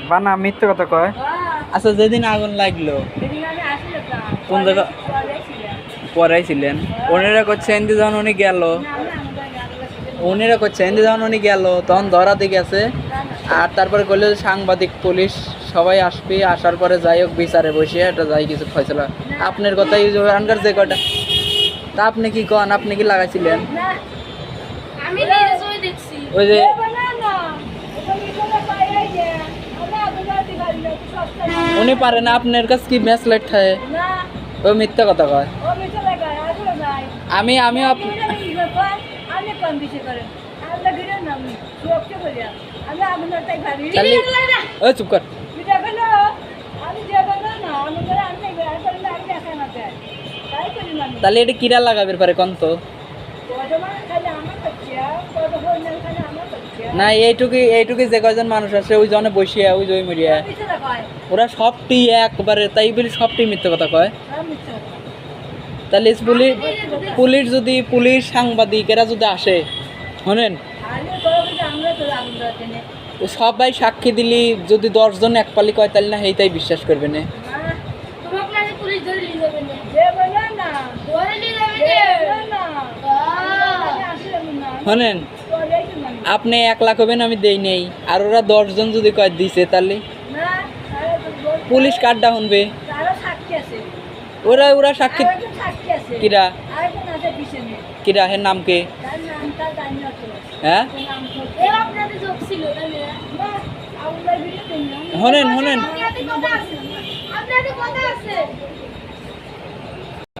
বানা মিথ্যে কথা কয়। আচ্ছা যেদিন আগুন লাগলো কোন জায়গা পরে ছিলেন? ওনারা করছে এনদি যখন উনি গেল, উনিরা করছে এনদি যখন উনি গেল তখন ধরাতে গেছে, আর তারপরে করলে সাংবাদিক পুলিশ সবাই আসবে, আসার পরে যাই হোক বিচারে বসে এটা যাই কিছু ফয়সলা। আপনার কথাই আনকার যে কটা, তা আপনি কি কন, আপনি কি লাগাইছিলেন? ওই যে উনি পারে না, আপনার কাছে কি ম্যাচ লাইট থাকে? ও মিথ্যা কথা কয়। আমি ও চুপ কর। তাহলে এটা কিরা লাগাবে পারে কন তো? না এইটুকু যে কয়জন মানুষ আছে ওই জনে বসিয়া ওই জয় মরিয়া ওরা সবটি একবারে তাই বলি সবটি মিথ্যে কথা কয়। তাহলে পুলিশ যদি পুলিশ সাংবাদিক এরা যদি আসে শোনেন সবাই সাক্ষী দিলি যদি 10 জন এক পালি কয় তাহলে না সেইটাই বিশ্বাস করবে না। শোনেন আপনি 1 লাখ হবেন আমি দেই নেই, আর ওরা 10 জন যদি কয় দিছে তাহলে পুলিশ কার্ডটা শুনবে। ওরা সাক্ষী কিরা কিরা হের নাম কে? হ্যাঁ শোনেন